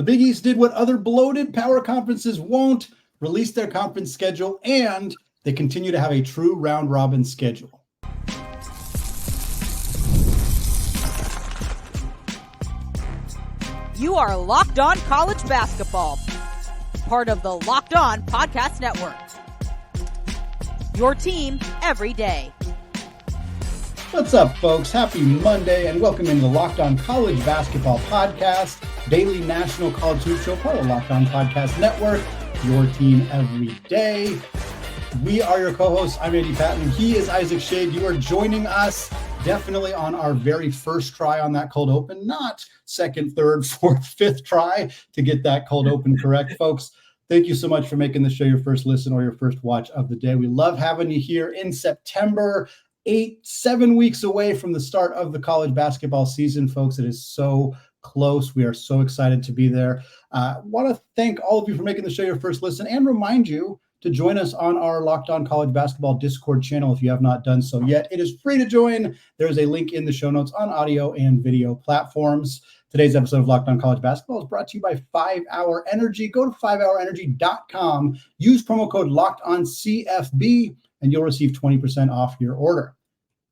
The Big East did what other bloated power conferences won't, release their conference schedule, and they continue to have a true round-robin schedule. You are Locked On College Basketball, part of the Locked On Podcast Network. Your team every day. What's up, folks? Happy Monday, and welcome into the Locked On College Basketball Podcast, daily national college hoops show, part of the Locked On Podcast Network. Your team every day. We are your co-hosts. I'm Andy Patton. He is Isaac Shade. You are joining us definitely on our very first try on that cold open, not second, third, fourth, fifth try to get that cold open correct, folks. Thank you so much for making the show your first listen or your first watch of the day. We love having you here in September, 7 weeks away from the start of the college basketball season, folks. It is so close. We are so excited to be there. Want to thank all of you for making the show your first listen and remind you to join us on our Locked On College Basketball Discord channel if you have not done so yet. It is free to join. There's a link in the show notes on audio and video platforms. Today's episode of Locked On College Basketball is brought to you by 5 Hour Energy. Go to 5hourenergy.com, use promo code LOCKEDONCFB, and you'll receive 20% off your order.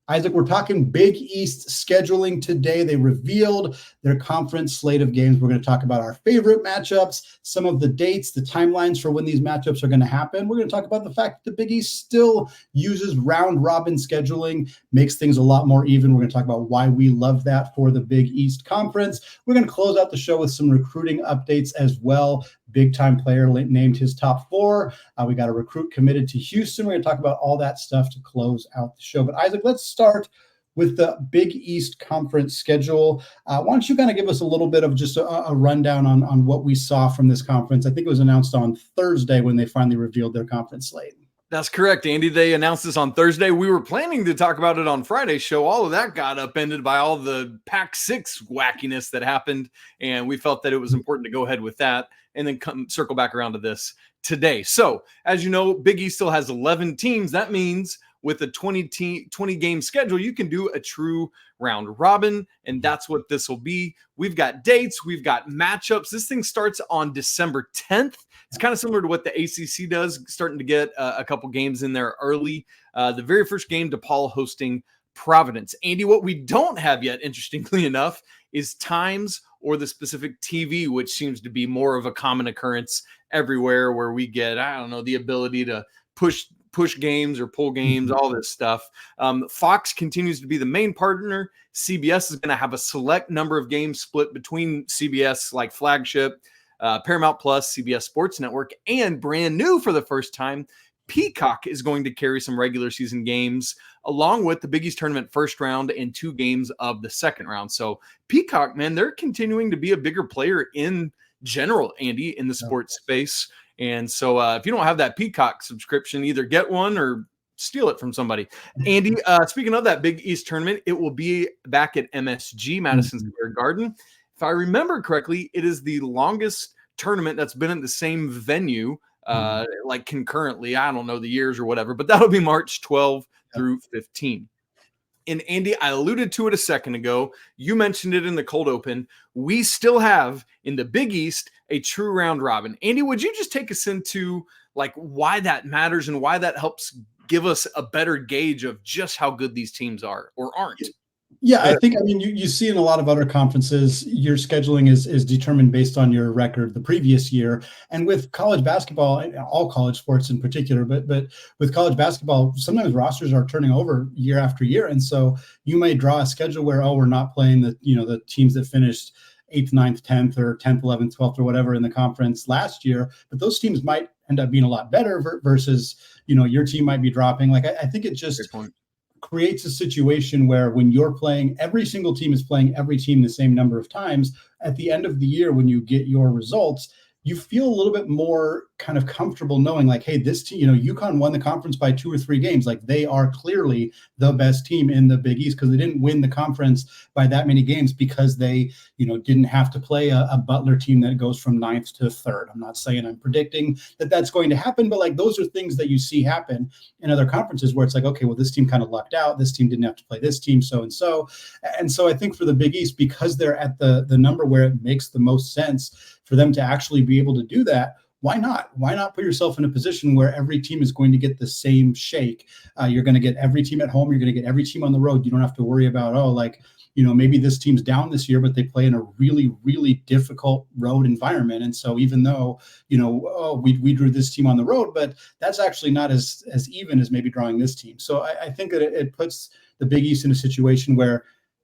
Isaac, we're talking Big East scheduling today. They revealed their conference slate of games. We're going to talk about our favorite matchups, some of the dates, the timelines for when these matchups are going to happen. We're going to talk about the fact that the Big East still uses round-robin scheduling, makes things a lot more even. We're going to talk about why we love that for the Big East Conference. We're going to close out the show with some recruiting updates as well. Big-time player named his top 4. We got a recruit committed to Houston. We're going to talk about all that stuff to close out the show. But Isaac, let's start with the Big East Conference schedule. Why don't you kind of give us a little bit of just a rundown on what we saw from this conference? I think it was announced on Thursday when they finally revealed their conference slate. That's correct, Andy. They announced this on Thursday. We were planning to talk about it on Friday's show. All of that got upended by all the Pac-6 wackiness that happened, and we felt that it was important to go ahead with that and then circle back around to this today. So, as you know, Big East still has 11 teams. That means with a 20-game schedule, you can do a true round robin, and that's what this will be. We've got dates. We've got matchups. This thing starts on December 10th. It's kind of similar to what the ACC does, starting to get a couple games in there early. The very first game, DePaul hosting Providence. Andy, what we don't have yet, interestingly enough, is times or the specific TV, which seems to be more of a common occurrence everywhere where we get, the ability to push games or pull games, all this stuff. Fox continues to be the main partner. CBS is going to have a select number of games split between CBS, like Flagship, Paramount Plus, CBS Sports Network, and brand new for the first time, Peacock is going to carry some regular season games along with the Big East tournament first round and 2 games of the second round. So Peacock, man, they're continuing to be a bigger player in general, Andy, in the sports space. And so if you don't have that Peacock subscription, either get one or steal it from somebody. Andy, speaking of that Big East tournament, it will be back at MSG, Madison Square Garden. If I remember correctly, it is the longest tournament that's been in the same venue, like concurrently. I don't know the years or whatever, but that'll be March 12 through 15. And Andy, I alluded to it a second ago. You mentioned it in the cold open. We still have in the Big East a true round robin. Andy, would you just take us into like why that matters and why that helps give us a better gauge of just how good these teams are or aren't? Yeah, I think, you see in a lot of other conferences, your scheduling is determined based on your record the previous year. And with college basketball, all college sports in particular, but with college basketball, sometimes rosters are turning over year after year. And so you may draw a schedule where, we're not playing the teams that finished 8th, 9th, 10th, or 10th, 11th, 12th, or whatever in the conference last year. But those teams might end up being a lot better versus, your team might be dropping. Like, I think it just creates a situation where when you're playing, every single team is playing every team the same number of times. At the end of the year, when you get your results, you feel a little bit more kind of comfortable knowing like, hey, this team, UConn won the conference by 2 or 3 games. Like they are clearly the best team in the Big East because they didn't win the conference by that many games because they, didn't have to play a Butler team that goes from 9th to 3rd. I'm not saying I'm predicting that that's going to happen, but like those are things that you see happen in other conferences where it's like, okay, well, this team kind of lucked out. This team didn't have to play this team, so and so. And so I think for the Big East, because they're at the number where it makes the most sense for them to actually be able to do that, why not? Why not put yourself in a position where every team is going to get the same shake? You're going to get every team at home. You're going to get every team on the road. You don't have to worry about, maybe this team's down this year, but they play in a really, really difficult road environment. And so even though, we drew this team on the road, but that's actually not as even as maybe drawing this team. So I think that it puts the Big East in a situation where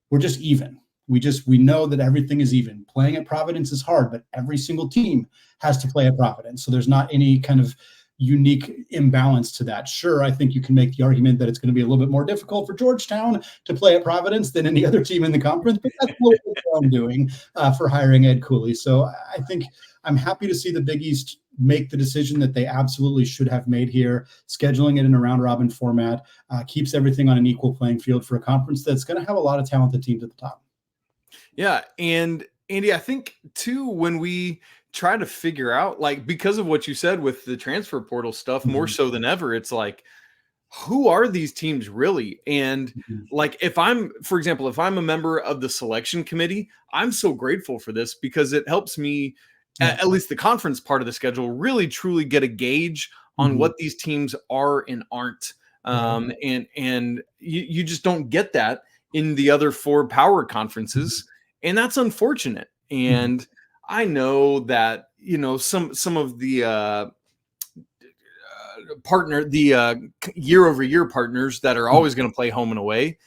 we're just even. We know that everything is even. Playing at Providence is hard, but every single team has to play at Providence. So there's not any kind of unique imbalance to that. Sure, I think you can make the argument that it's going to be a little bit more difficult for Georgetown to play at Providence than any other team in the conference, but that's what I'm doing for hiring Ed Cooley. So I think I'm happy to see the Big East make the decision that they absolutely should have made here. Scheduling it in a round-robin format keeps everything on an equal playing field for a conference that's going to have a lot of talented teams at the top. Yeah, and Andy, I think too, when we try to figure out, like, because of what you said with the transfer portal stuff, more so than ever, it's like, who are these teams really? And like, for example, if I'm a member of the selection committee, I'm so grateful for this because it helps me, at least the conference part of the schedule, really truly get a gauge on what these teams are and aren't. And you just don't get that in the other 4 power conferences. And that's unfortunate. And I know that, some of the year-over-year partners that are always going to play home and away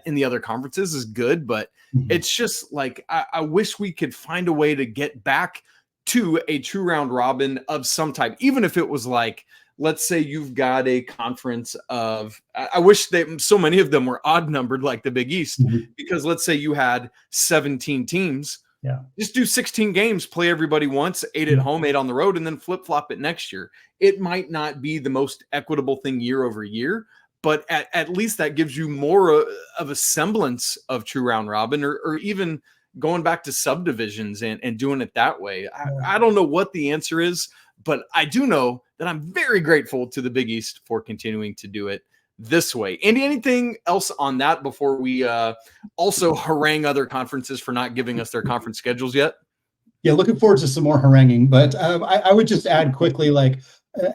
in the other conferences is good. But it's just like, I wish we could find a way to get back to a true round robin of some type, even if it was like, let's say you've got a conference of, I wish that so many of them were odd numbered like the Big East, because let's say you had 17 teams. Yeah. Just do 16 games, play everybody once, 8 at home, 8 on the road, and then flip-flop it next year. It might not be the most equitable thing year over year, but at least that gives you more of a semblance of true round robin, or even going back to subdivisions and doing it that way. I don't know what the answer is, but I do know that I'm very grateful to the Big East for continuing to do it this way. Andy, anything else on that before we also harangue other conferences for not giving us their conference schedules yet? Yeah, looking forward to some more haranguing. But I would just add quickly,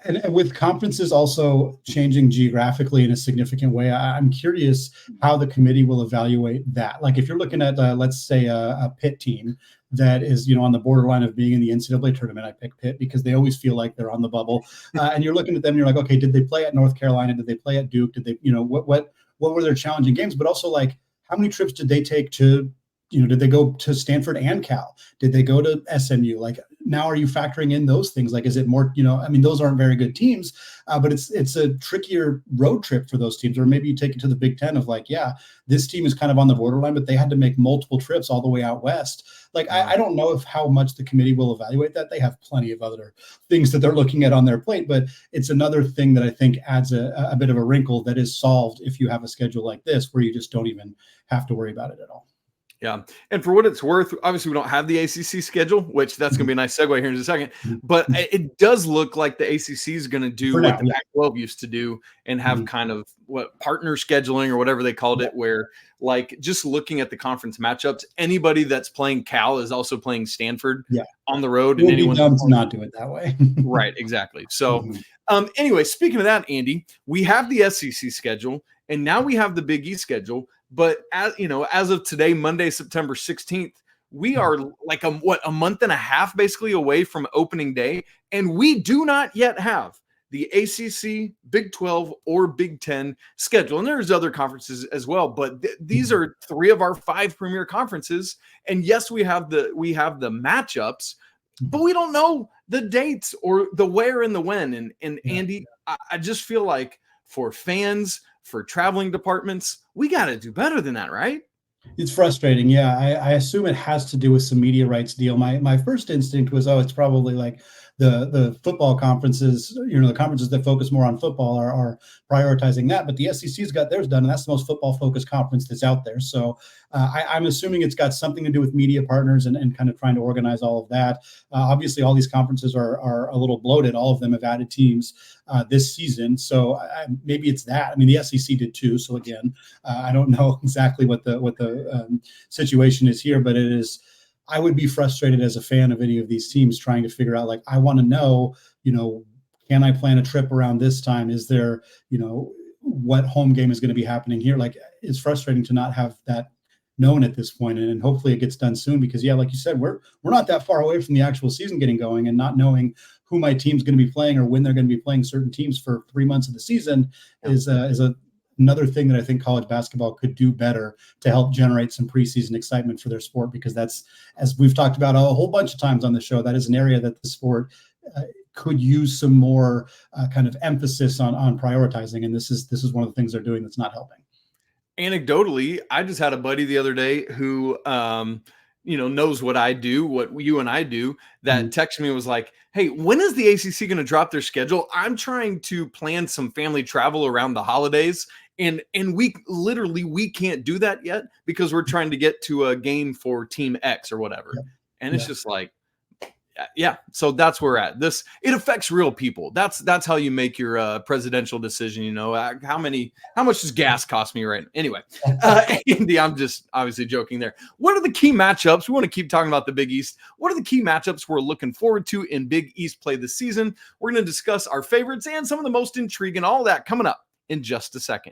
and with conferences also changing geographically in a significant way, I'm curious how the committee will evaluate that. Like if you're looking at, let's say, a Pitt team that is, on the borderline of being in the NCAA tournament. I pick Pitt because they always feel like they're on the bubble. And you're looking at them and you're like, okay, did they play at North Carolina? Did they play at Duke? Did they, what were their challenging games? But also, like, how many trips did they take to, did they go to Stanford and Cal? Did they go to SMU? Like, now are you factoring in those things? Like, is it more, those aren't very good teams, but it's a trickier road trip for those teams. Or maybe you take it to the Big Ten of like, yeah, this team is kind of on the borderline, but they had to make multiple trips all the way out west. Like, I don't know how much the committee will evaluate that. They have plenty of other things that they're looking at on their plate, but it's another thing that I think adds a bit of a wrinkle that is solved if you have a schedule like this, where you just don't even have to worry about it at all. Yeah. And for what it's worth, obviously we don't have the ACC schedule, which that's going to be a nice segue here in a second, but it does look like the ACC is going to do what the Pac-12 used to do and have kind of what partner scheduling or whatever they called it, where like just looking at the conference matchups, anybody that's playing Cal is also playing Stanford on the road. And anyone dumb to not do it that way. Right. Exactly. So anyway, speaking of that, Andy, we have the SEC schedule and now we have the Big East schedule. But as of today, Monday, September 16th, we are like a month and a half basically away from opening day. And we do not yet have the ACC, Big 12, or Big 10 schedule. And there's other conferences as well, but these are 3 of our 5 premier conferences. And yes, we have the matchups, but we don't know the dates or the where and the when. And Andy, I just feel like for fans, for traveling departments, we got to do better than that, right? It's frustrating. Yeah. I assume it has to do with some media rights deal. My first instinct was, it's probably like the football conferences, the conferences that focus more on football are prioritizing that, but the SEC's got theirs done, and that's the most football focused conference that's out there. So I'm assuming it's got something to do with media partners and kind of trying to organize all of that. Obviously, all these conferences are a little bloated. All of them have added teams this season. So maybe it's that. I mean, the SEC did too. So again, I don't know exactly what the situation is here, but it is I would be frustrated as a fan of any of these teams trying to figure out, like, I want to know, can I plan a trip around this time? Is there, what home game is going to be happening here? Like, it's frustrating to not have that known at this point, and hopefully it gets done soon, because like you said, we're not that far away from the actual season getting going, and not knowing who my team's going to be playing or when they're going to be playing certain teams for 3 months of the season is another thing that I think college basketball could do better to help generate some preseason excitement for their sport, because that's, as we've talked about a whole bunch of times on the show, that is an area that the sport could use some more kind of emphasis on prioritizing. And this is one of the things they're doing that's not helping. Anecdotally, I just had a buddy the other day who, knows what I do, what you and I do, that texted me and was like, hey, when is the ACC going to drop their schedule? I'm trying to plan some family travel around the holidays. And we can't do that yet because we're trying to get to a game for Team X or whatever. Yeah. And it's just like, yeah. So that's where we're at. It affects real people. That's how you make your presidential decision. How much does gas cost me right now? Anyway, Andy, I'm just obviously joking there. What are the key matchups? We want to keep talking about the Big East. What are the key matchups we're looking forward to in Big East play this season? We're going to discuss our favorites and some of the most intriguing, all that coming up in just a second.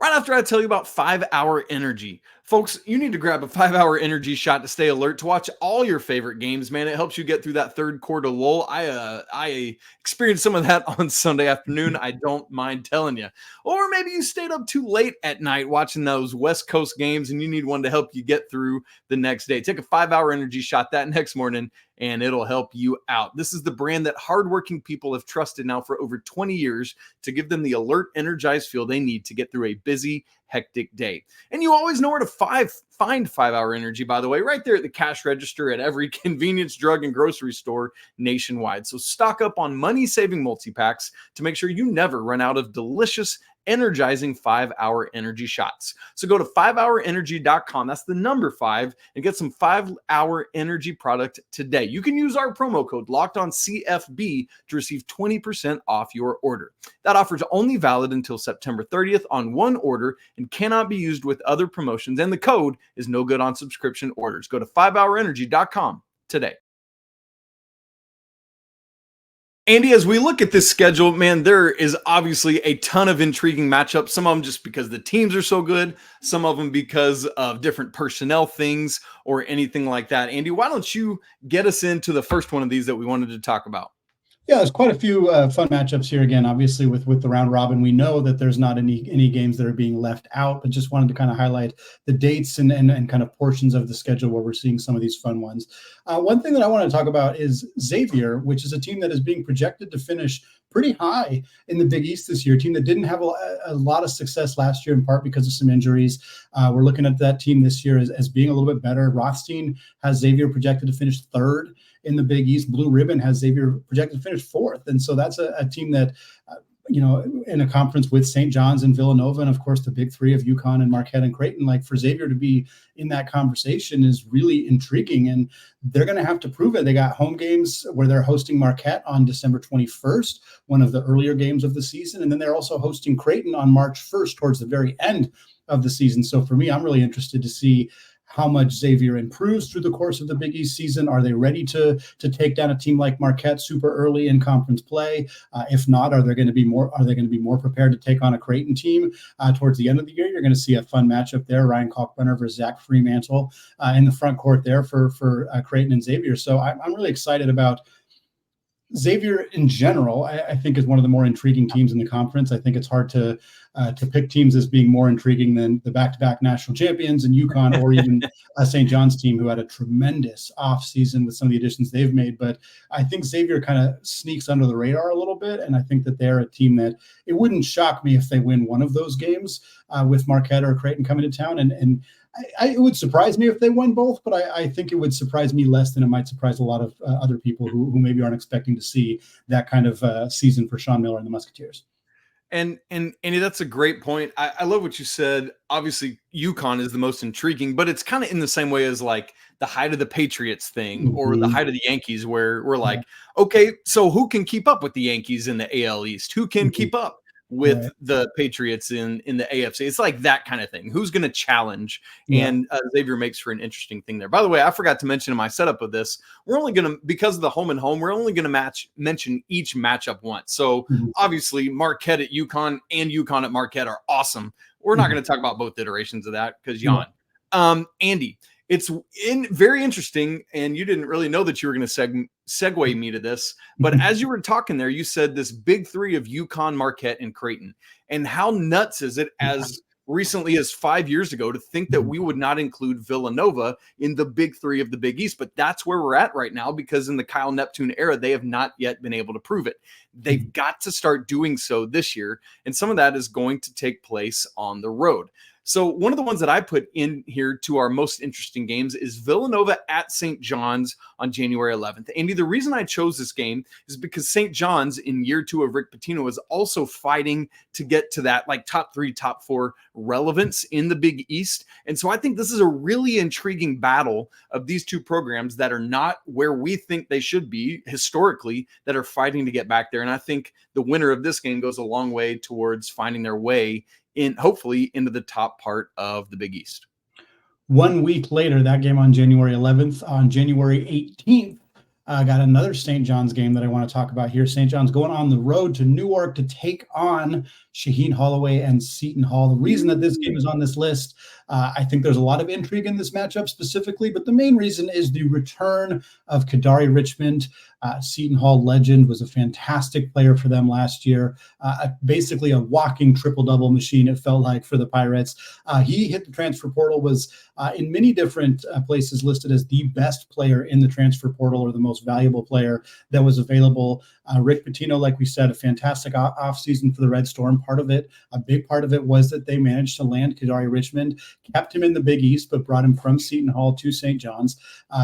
Right after I tell you about 5-Hour Energy. Folks, you need to grab a 5-Hour Energy shot to stay alert, to watch all your favorite games, man. It helps you get through that third quarter lull. I experienced some of that on Sunday afternoon. I don't mind telling you. Or maybe you stayed up too late at night watching those West Coast games and you need one to help you get through the next day. Take a 5-Hour Energy shot that next morning and it'll help you out. This is the brand that hardworking people have trusted now for over 20 years to give them the alert, energized feel they need to get through a busy, hectic day. And you always know where to find 5-Hour Energy, by the way, right there at the cash register at every convenience, drug, and grocery store nationwide. So stock up on money-saving multi-packs to make sure you never run out of delicious, energizing 5-Hour Energy shots. So go to 5hourenergy.com. That's the number 5, and get some 5-Hour Energy product today. You can use our promo code LOCKEDONCFB to receive 20% off your order. That offer is only valid until September 30th on one order and cannot be used with other promotions. And the code is no good on subscription orders. Go to 5hourenergy.com today. Andy, as we look at this schedule, man, there is obviously a ton of intriguing matchups. Some of them just because the teams are so good, some of them because of different personnel things or anything like that. Andy, why don't you get us into the first one of these that we wanted to talk about? Yeah, there's quite a few fun matchups here. Again, obviously with the round robin, we know that there's not any games that are being left out, but just wanted to kind of highlight the dates and kind of portions of the schedule where we're seeing some of these fun ones. One thing that I want to talk about is Xavier, which is a team that is being projected to finish pretty high in the Big East this year. A team that didn't have a lot of success last year, in part because of some injuries. We're looking at that team this year as being a little bit better. Rothstein has Xavier projected to finish 3rd in the Big East. Blue Ribbon has Xavier projected to finish 4th. And so that's a team that, in a conference with St. John's and Villanova, and of course the big 3 of UConn and Marquette and Creighton, like for Xavier to be in that conversation is really intriguing. And they're going to have to prove it. They got home games where they're hosting Marquette on December 21st, one of the earlier games of the season. And then they're also hosting Creighton on March 1st towards the very end of the season. So for me, I'm really interested to see how much Xavier improves through the course of the Big East season. Are they ready to take down a team like Marquette super early in conference play? If not, are they going to be more prepared to take on a Creighton team towards the end of the year? You're going to see a fun matchup there. Ryan Kalkbrenner versus Zach Fremantle in the front court there for Creighton and Xavier. So I'm really excited about Xavier in general. I think is one of the more intriguing teams in the conference. I think it's hard to pick teams as being more intriguing than the back-to-back national champions in UConn or even St. John's team, who had a tremendous offseason with some of the additions they've made. But I think Xavier kind of sneaks under the radar a little bit, and I think that they're a team that it wouldn't shock me if they win one of those games with Marquette or Creighton coming to town. And it would surprise me if they won both, but I think it would surprise me less than it might surprise a lot of other people who maybe aren't expecting to see that kind of season for Sean Miller and the Musketeers. And Andy, that's a great point. I love what you said. Obviously, UConn is the most intriguing, but it's kind of in the same way as like the height of the Patriots thing or the height of the Yankees, where we're like, okay, so who can keep up with the Yankees in the AL East? Who can keep up with the Patriots in the AFC. It's like that kind of thing. Who's going to challenge? Yeah. And Xavier makes for an interesting thing there. By the way, I forgot to mention in my setup of this, we're only going to, because of the home and home, we're only going to mention each matchup once. So obviously Marquette at UConn and UConn at Marquette are awesome. We're not going to talk about both iterations of that because yawn. Andy, it's very interesting, and you didn't really know that you were going to segue me to this, but as you were talking there, you said this big three of UConn, Marquette, and Creighton. And how nuts is it as recently as 5 years ago to think that we would not include Villanova in the big three of the Big East? But that's where we're at right now, because in the Kyle Neptune era, they have not yet been able to prove it. They've got to start doing so this year, and some of that is going to take place on the road. So one of the ones that I put in here to our most interesting games is Villanova at St. John's on January 11th. Andy, the reason I chose this game is because St. John's in year 2 of Rick Pitino is also fighting to get to that like top 3, top 4 relevance in the Big East. And so I think this is a really intriguing battle of these two programs that are not where we think they should be historically, that are fighting to get back there. And I think the winner of this game goes a long way towards finding their way in, hopefully, into the top part of the Big East. 1 week later, that game on January 11th, on January 18th, I got another St. John's game that I want to talk about here. St. John's going on the road to Newark to take on Shaheen Holloway and Seton Hall. The reason that this game is on this list, I think there's a lot of intrigue in this matchup specifically, but the main reason is the return of Kadari Richmond. Seton Hall legend, was a fantastic player for them last year. Basically a walking triple-double machine, it felt like, for the Pirates. He hit the transfer portal, was in many different places listed as the best player in the transfer portal, or the most valuable player that was available. Rick Pitino, like we said, a fantastic offseason for the Red Storm. Part of it, a big part of it, was that they managed to land Kadari Richmond, kept him in the Big East, but brought him from Seton Hall to St. John's.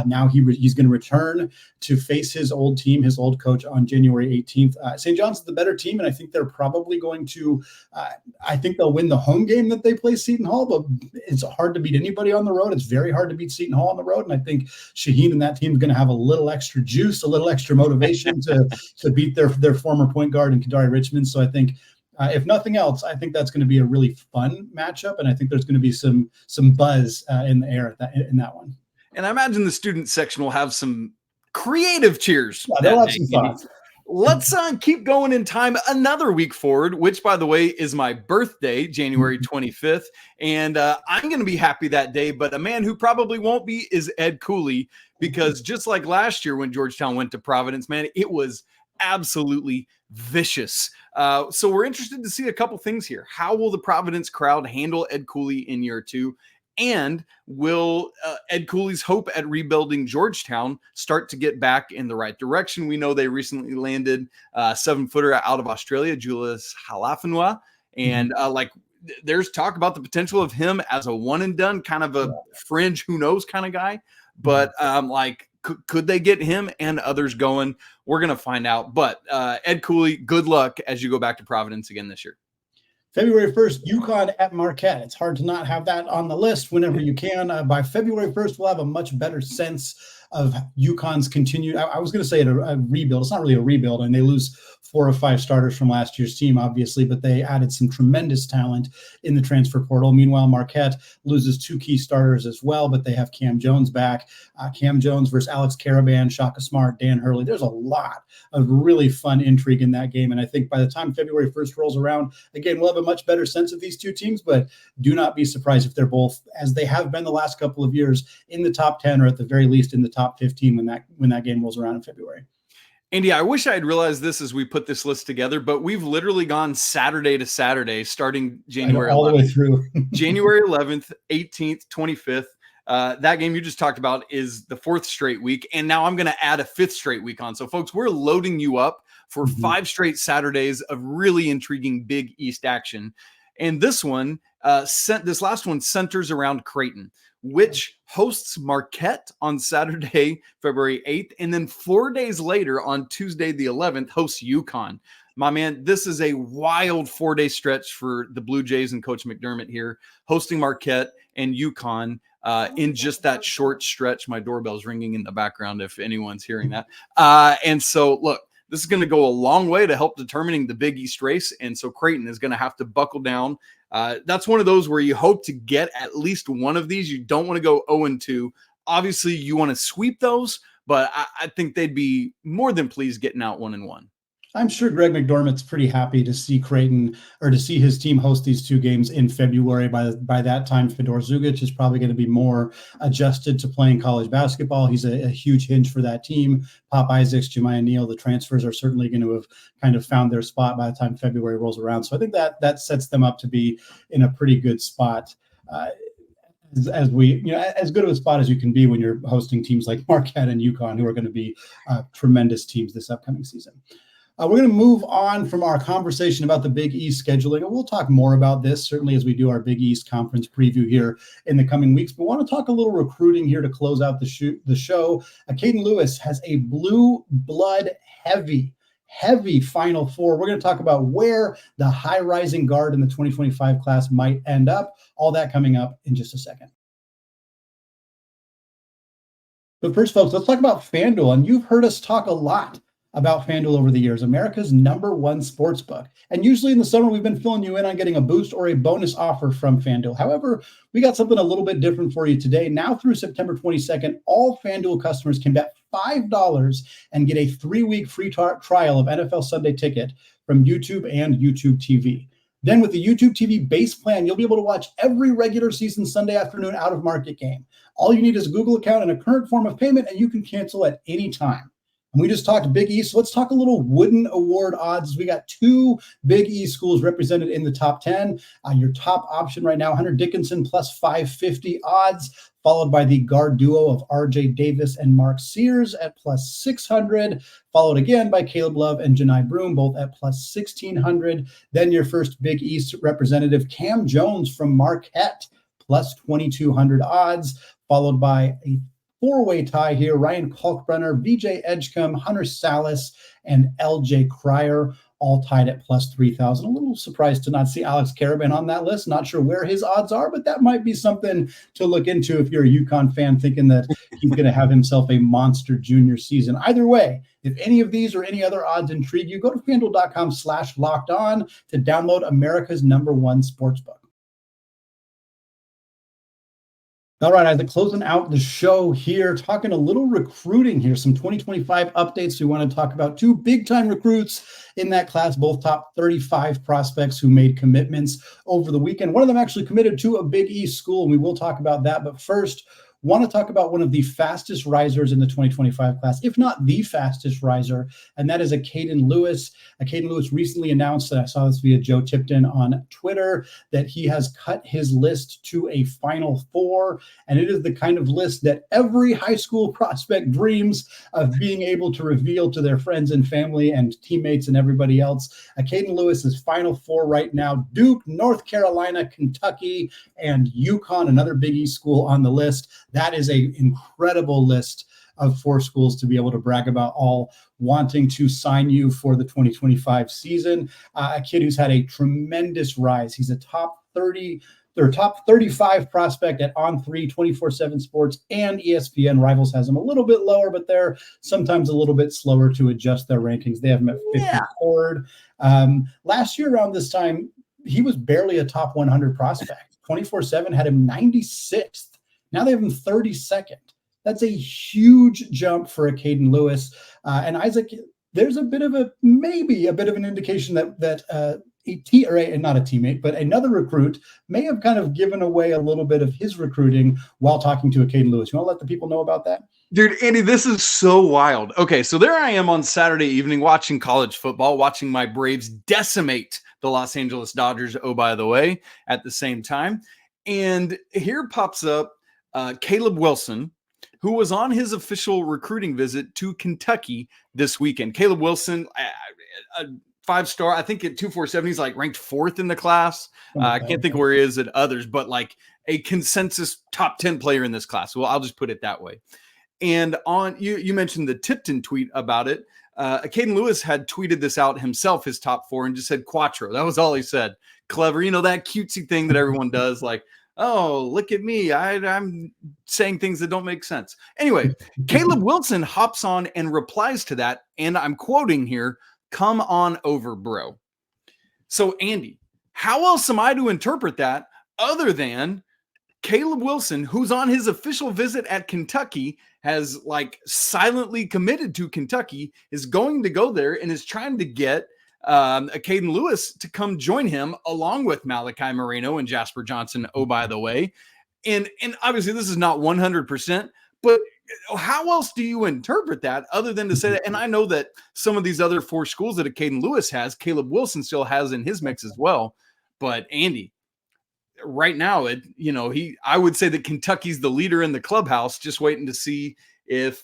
Now he's going to return to face his old team, his old coach, on January 18th. St. John's is the better team, and I think they're probably going to, I think they'll win the home game that they play Seton Hall, but it's hard to beat anybody on the road. It's very hard to beat Seton Hall on the road, and I think Shaheen and that team is going to have a little extra juice, a little extra motivation to beat their former point guard and Kadari Richmond. So I think, if nothing else, I think that's going to be a really fun matchup, and I think there's going to be some buzz in the air in that one. And I imagine the student section will have some creative cheers. Yeah, they'll have some thoughts. Let's keep going in time another week forward, which, by the way, is my birthday, January 25th. And I'm going to be happy that day. But a man who probably won't be is Ed Cooley, because just like last year when Georgetown went to Providence, man, it was absolutely vicious. So we're interested to see a couple things here. How will the Providence crowd handle Ed Cooley in year 2? And will Ed Cooley's hope at rebuilding Georgetown start to get back in the right direction? We know they recently landed a 7-footer out of Australia, Julius Halafanua. And there's talk about the potential of him as a one and done, kind of a fringe, who knows kind of guy. But could they get him and others going? We're going to find out. But Ed Cooley, good luck as you go back to Providence again this year. February 1st, UConn at Marquette. It's hard to not have that on the list whenever you can. By February 1st, we'll have a much better sense of UConn's continued. I was going to say a rebuild. It's not really a rebuild, and they lose 4 or 5 starters from last year's team, obviously, but they added some tremendous talent in the transfer portal. Meanwhile, Marquette loses 2 key starters as well, but they have Cam Jones back. Cam Jones versus Alex Caravan, Shaka Smart, Dan Hurley. There's a lot of really fun intrigue in that game, and I think by the time February 1st rolls around, again, we'll have a much better sense of these two teams, but do not be surprised if they're both, as they have been the last couple of years, in the top 10 or at the very least in the top 15 when that game rolls around in February. Andy, I wish I had realized this as we put this list together, but we've literally gone Saturday to Saturday, starting January 11th. All the way through. January 11th, 18th, 25th. That game you just talked about is the 4th straight week, and now I'm going to add a 5th straight week on. So, folks, we're loading you up for 5 straight Saturdays of really intriguing Big East action. And this last one centers around Creighton, which hosts Marquette on Saturday, February 8th. And then 4 days later, on Tuesday, the 11th, hosts UConn. My man, this is a wild 4-day stretch for the Blue Jays and Coach McDermott here, hosting Marquette and UConn in just that short stretch. My doorbell's ringing in the background if anyone's hearing that. And so, look, this is going to go a long way to help determining the Big East race. And so Creighton is going to have to buckle down. That's one of those where you hope to get at least one of these. You don't want to go 0-2. Obviously, you want to sweep those, but I think they'd be more than pleased getting out 1-1. I'm sure Greg McDormand's pretty happy to see Creighton, or to see his team host these two games in February. By that time, Fedor Zugic is probably going to be more adjusted to playing college basketball. He's a huge hinge for that team. Pop Isaacs, Jemiah Neal, the transfers are certainly going to have kind of found their spot by the time February rolls around. So I think that sets them up to be in a pretty good spot. As good of a spot as you can be when you're hosting teams like Marquette and UConn, who are going to be tremendous teams this upcoming season. We're going to move on from our conversation about the Big East scheduling, and we'll talk more about this certainly as we do our Big East conference preview here in the coming weeks. But we want to talk a little recruiting here to close out the show. Acaden Lewis has a blue blood heavy Final Four. We're going to talk about where the high rising guard in the 2025 class might end up. All that coming up in just a second. But first, folks, let's talk about FanDuel. And you've heard us talk a lot about FanDuel over the years, America's #1 sports book. And usually in the summer, we've been filling you in on getting a boost or a bonus offer from FanDuel. However, we got something a little bit different for you today. Now through September 22nd, all FanDuel customers can bet $5 and get a 3-week free trial of NFL Sunday Ticket from YouTube and YouTube TV. Then with the YouTube TV base plan, you'll be able to watch every regular season Sunday afternoon out-of-market game. All you need is a Google account and a current form of payment, and you can cancel at any time. And we just talked Big East. So let's talk a little Wooden Award odds. We got 2 Big East schools represented in the top 10. Your top option right now, Hunter Dickinson plus 550 odds, followed by the guard duo of RJ Davis and Mark Sears at plus 600, followed again by Caleb Love and Janai Broom, both at plus 1600. Then your first Big East representative, Cam Jones from Marquette, plus 2200 odds, followed by a 4-way tie here, Ryan Kalkbrenner, VJ Edgecombe, Hunter Salas, and LJ Cryer, all tied at plus 3,000. A little surprised to not see Alex Caravan on that list. Not sure where his odds are, but that might be something to look into if you're a UConn fan thinking that he's going to have himself a monster junior season. Either way, if any of these or any other odds intrigue you, go to FanDuel.com/lockedon to download America's #1 sportsbook. All right, Isaac, closing out the show here, talking a little recruiting here, some 2025 updates. We want to talk about 2 big-time recruits in that class, both top 35 prospects who made commitments over the weekend. One of them actually committed to a Big East school, and we will talk about that. But first, want to talk about one of the fastest risers in the 2025 class, if not the fastest riser, and that is Acaden Lewis. Acaden Lewis recently announced, and I saw this via Joe Tipton on Twitter, that he has cut his list to a Final Four, and it is the kind of list that every high school prospect dreams of being able to reveal to their friends and family and teammates and everybody else. Acaden Lewis is Final Four right now. Duke, North Carolina, Kentucky, and UConn, another Big East school on the list. That is an incredible list of 4 schools to be able to brag about, all wanting to sign you for the 2025 season. A kid who's had a tremendous rise. He's a top 30 or top 35 prospect at On3, 24/7 Sports, and ESPN. Rivals has him a little bit lower, but they're sometimes a little bit slower to adjust their rankings. They have him at 53rd. Last year around this time, he was barely a top 100 prospect. 24/7 had him 96th. Now they have him 32nd. That's a huge jump for Acaden Lewis. And Isaac, there's maybe a bit of an indication that not a teammate, but another recruit may have kind of given away a little bit of his recruiting while talking to Acaden Lewis. You want to let the people know about that? Dude, Andy, this is so wild. Okay, so there I am on Saturday evening watching college football, watching my Braves decimate the Los Angeles Dodgers, oh, by the way, at the same time. And here pops up Caleb Wilson, who was on his official recruiting visit to Kentucky this weekend. Caleb Wilson, a 5-star, I think at 247, he's like ranked 4th in the class. I can't think where he is at others, but like a consensus top 10 player in this class. Well, I'll just put it that way. And on you mentioned the Tipton tweet about it. Acaden Lewis had tweeted this out himself, his top 4, and just said Quattro. That was all he said. Clever, that cutesy thing that everyone does, like Oh, look at me. I'm saying things that don't make sense. Anyway, Caleb Wilson hops on and replies to that. And I'm quoting here, "Come on over, bro." So, Andy, how else am I to interpret that other than Caleb Wilson, who's on his official visit at Kentucky, has like silently committed to Kentucky, is going to go there and is trying to get Acaden Lewis to come join him along with Malachi Moreno and Jasper Johnson. Oh, by the way, and obviously this is not 100%, but how else do you interpret that other than to say that? And I know that some of these other 4 schools that Acaden Lewis has, Caleb Wilson still has in his mix as well. But Andy, right now, I would say that Kentucky's the leader in the clubhouse, just waiting to see if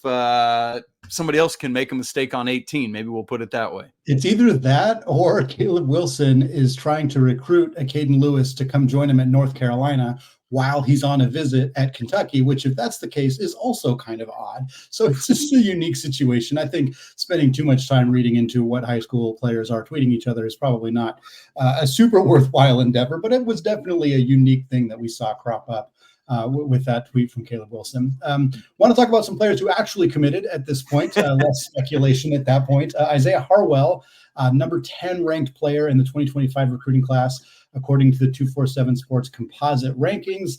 somebody else can make a mistake on 18. Maybe we'll put it that way. It's either that or Caleb Wilson is trying to recruit Acaden Lewis to come join him at North Carolina while he's on a visit at Kentucky, which, if that's the case, is also kind of odd. So it's just a unique situation. I think spending too much time reading into what high school players are tweeting each other is probably not a super worthwhile endeavor, but it was definitely a unique thing that we saw crop up with that tweet from Caleb Wilson. Want to talk about some players who actually committed at this point, less speculation at that point. Isaiah Harwell, number 10 ranked player in the 2025 recruiting class, according to the 247 Sports composite rankings,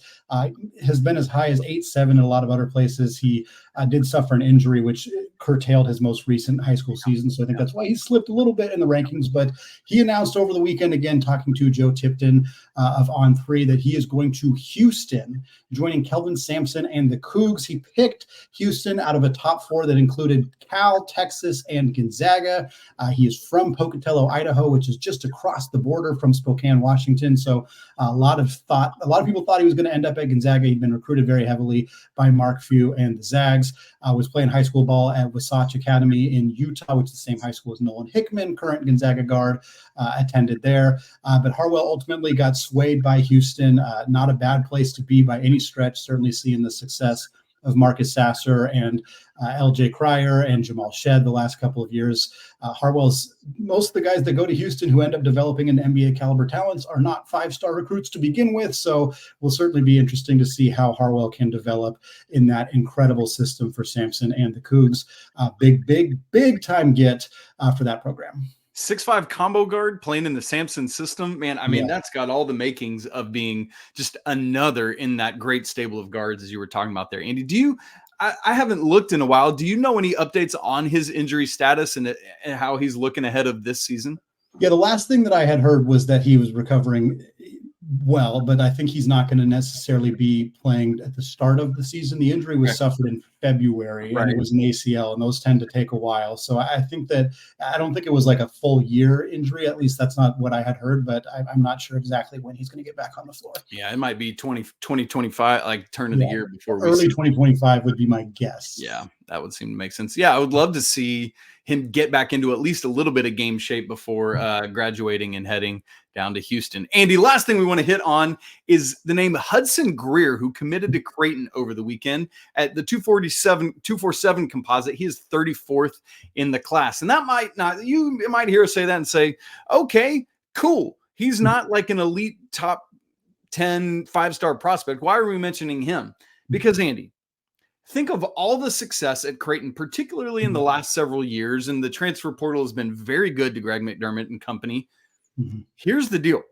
has been as high as 8-7 in a lot of other places. He did suffer an injury, which curtailed his most recent high school season. So I think that's why he slipped a little bit in the rankings. But he announced over the weekend, again, talking to Joe Tipton of On3, that he is going to Houston, joining Kelvin Sampson and the Cougs. He picked Houston out of a top 4 that included Cal, Texas, and Gonzaga. He is from Pocatello, Idaho, which is just across the border from Spokane, Washington. So a lot of people thought he was going to end up at Gonzaga. He'd been recruited very heavily by Mark Few and the Zags. Was playing high school ball at Wasatch Academy in Utah, which is the same high school as Nolan Hickman, current Gonzaga guard, attended there. But Harwell ultimately got swayed by Houston. Not a bad place to be by any stretch, certainly seeing the success of Marcus Sasser and LJ Cryer and Jamal Shed the last couple of years. Harwell's, most of the guys that go to Houston who end up developing an NBA caliber talents are not 5-star recruits to begin with. So will certainly be interesting to see how Harwell can develop in that incredible system for Sampson and the Cougs. Big time get for that program. 6'5" combo guard playing in the Sampson system, man. I mean, That's got all the makings of being just another in that great stable of guards, as you were talking about there. Andy, I haven't looked in a while. Do you know any updates on his injury status and how he's looking ahead of this season? Yeah, the last thing that I had heard was that he was recovering well, but I think he's not going to necessarily be playing at the start of the season. The injury was suffered in February, and it was an ACL, and those tend to take a while. So I don't think it was like a full year injury. At least that's not what I had heard, but I'm not sure exactly when he's going to get back on the floor. Yeah, it might be 2025, like turn of the year before early 2025 would be my guess. Yeah, that would seem to make sense. Yeah, I would love to see him get back into at least a little bit of game shape before graduating and heading down to Houston. Andy, last thing we want to hit on is the name Hudson Greer, who committed to Creighton over the weekend at the 247 composite. He is 34th in the class. And that you might hear us say that and say, okay, cool. He's not like an elite top 10 5-star prospect. Why are we mentioning him? Because, Andy, think of all the success at Creighton, particularly in the last several years, and the transfer portal has been very good to Greg McDermott and company. Mm-hmm. Here's the deal.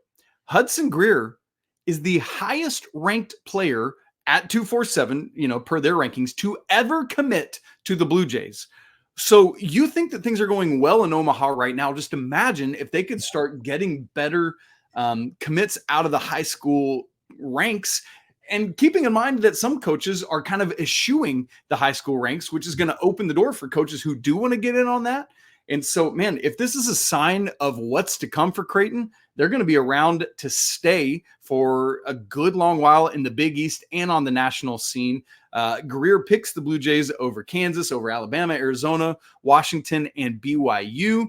Hudson Greer is the highest ranked player at 247, per their rankings, to ever commit to the Blue Jays. So you think that things are going well in Omaha right now. Just imagine if they could start getting better commits out of the high school ranks. And keeping in mind that some coaches are kind of eschewing the high school ranks, which is going to open the door for coaches who do want to get in on that. And so, man, if this is a sign of what's to come for Creighton, they're going to be around to stay for a good long while in the Big East and on the national scene. Greer picks the Blue Jays over Kansas, over Alabama, Arizona, Washington, and BYU.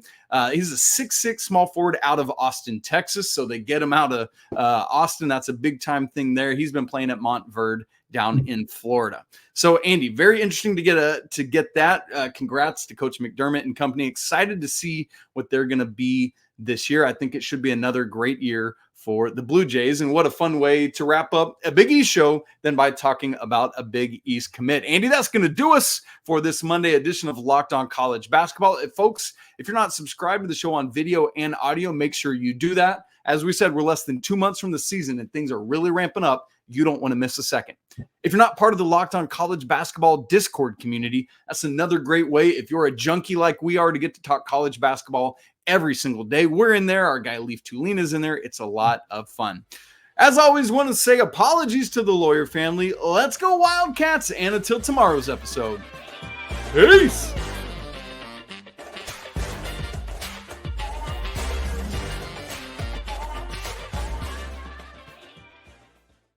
He's a 6'6" small forward out of Austin, Texas. So they get him out of Austin. That's a big time thing there. He's been playing at Montverde down in Florida. So, Andy, very interesting to get that. Congrats to Coach McDermott and company. Excited to see what they're going to be this year. I think it should be another great year for the Blue Jays. And what a fun way to wrap up a Big East show than by talking about a Big East commit. Andy, that's going to do us for this Monday edition of Locked On College Basketball. Folks, if you're not subscribed to the show on video and audio, make sure you do that. As we said, we're less than 2 months from the season and things are really ramping up. You don't want to miss a second. If you're not part of the Locked On College Basketball Discord community, that's another great way. If you're a junkie like we are to get to talk college basketball every single day, we're in there. Our guy Leaf Tulane is in there. It's a lot of fun. As always, want to say apologies to the lawyer family. Let's go Wildcats. And until tomorrow's episode, peace.